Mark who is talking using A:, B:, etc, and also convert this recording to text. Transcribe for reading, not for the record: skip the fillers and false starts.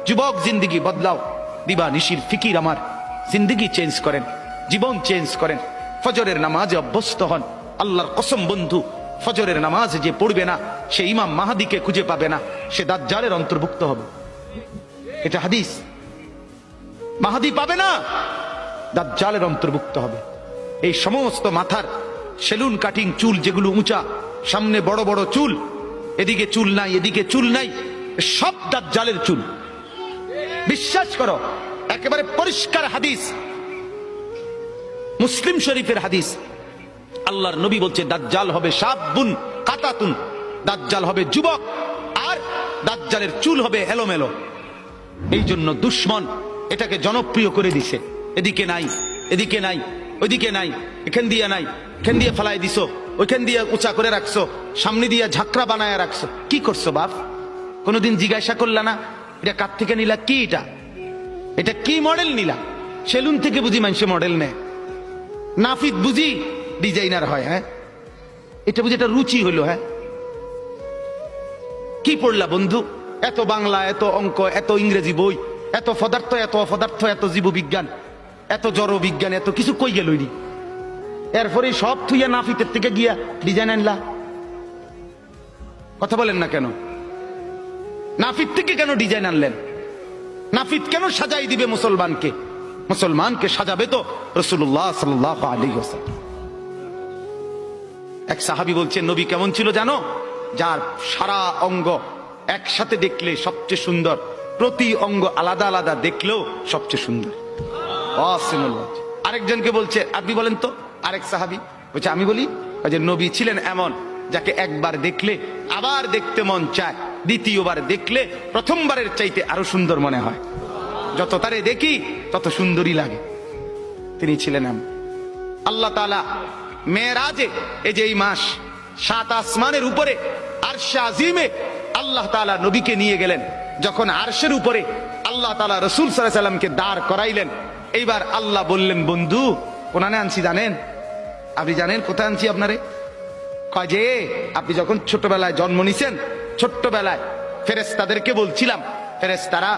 A: যুবক, জিন্দিগি বদলাও, দিবা নিশির ফিকির আমার, জিন্দিগি চেঞ্জ করেন, জীবন চেঞ্জ করেন, ফজরের নামাজে অভ্যস্ত হন। আল্লাহর কসম বন্ধু, ফজরের নামাজ যে পড়বে না সে ইমাম মাহাদিকে খুঁজে পাবে না, সে দাজ্জালের অন্তর্ভুক্ত হবে। এটা হাদিস। মাহাদি পাবে না, দাজ্জালের অন্তর্ভুক্ত হবে। এই সমস্ত মাথার সেলুন কাটিং চুল, যেগুলো উঁচা, সামনে বড় বড় চুল, এদিকে চুল নাই এদিকে চুল নাই, সব দাজ্জালের চুল। বিশ্বাস করো, একেবারে পরিষ্কার হাদিস, মুসলিম শরীফের হাদিস। আল্লাহর নবী বলছে দাজ্জাল হবে শাবুন কাতাতুন, দাজ্জাল হবে যুবক, আর দাজ্জালের চুল হবে এলোমেলো। এই জন্য দুশ্মন এটাকে জনপ্রিয় করে দিছে। এদিকে নাই এদিকে নাই ওইদিকে নাই, এখান দিয়ে নাই, এখান দিয়ে ফেলাই দিছো, ওইখান দিয়ে উঁচা করে রাখছো, সামনে দিয়ে ঝাঁকড়া বানায় রাখছো। কি করছো বাপ? কোনোদিন জিজ্ঞাসা করলা না এটা কার থেকে নিলা? কি এটা কি মডেল নিলা? সেলুন থেকে বুঝি মানুষে মডেল নেয়, নাফিদ বুঝি ডিজাইনার হয়। হ্যাঁ, এটা বুঝি এটা রুচি হইলো? হ্যাঁ, কি পড়লা বন্ধু? এত বাংলা, এত অঙ্ক, এত ইংরেজি বই, এত পদার্থ, এত অপদার্থ, এত জীববিজ্ঞান, এত জড় বিজ্ঞান, এত কিছু কই গেল? এরপরে সব থুইয়া নাফিতের থেকে গিয়া ডিজাইন আনলা। কথা বলেন না কেন? নাফিত থেকে কেন ডিজাইন আনলেন? নাফিত কেন সাজাই দিবে মুসলমানকে? মুসলমানকে সাজাবে তো রাসূলুল্লাহ সাল্লাল্লাহু আলাইহি ওয়াসাল্লাম। এক সাহাবী বলছেন নবী কেমন ছিল জানো? যার সারা অঙ্গ একসাথে দেখলে সবচেয়ে সুন্দর, প্রতি অঙ্গ আলাদা আলাদা দেখলেও সবচেয়ে সুন্দর। আরেকজনকে বলছে আপনি বলেন তো। আরেক সাহাবী বলছে আমি বলি, যে নবী ছিলেন এমন যাকে একবার দেখলে আবার দেখতে মন চায়, দ্বিতীয়বার দেখলে প্রথমবারের চাইতে আরো সুন্দর মনে হয়, যত তারে দেখি তত সুন্দরী লাগে। তিনি ছিলেন এমন। আল্লাহ তাআলা মেরাজে, এই যে এই মাস, 7 আসমানের উপরে আরশে আজিমে আল্লাহ তাআলা নবীকে নিয়ে গেলেন। যখন আরশের উপরে আল্লাহ তাআলা রাসূল সাল্লাল্লাহু আলাইহি ওয়াসাল্লামকে দাঁড় করাইলেন, এইবার আল্লাহ বললেন বন্ধু কোনানে আনছি জানেন? আপনি জানেন কোথায় আনছি আপনারে? কয় যে আপনি যখন ছোটবেলায় জন্ম নিছেন, ছোট্টবেলায় ফেরেশতাদেরকে বলছিলাম, ফেরেশতারা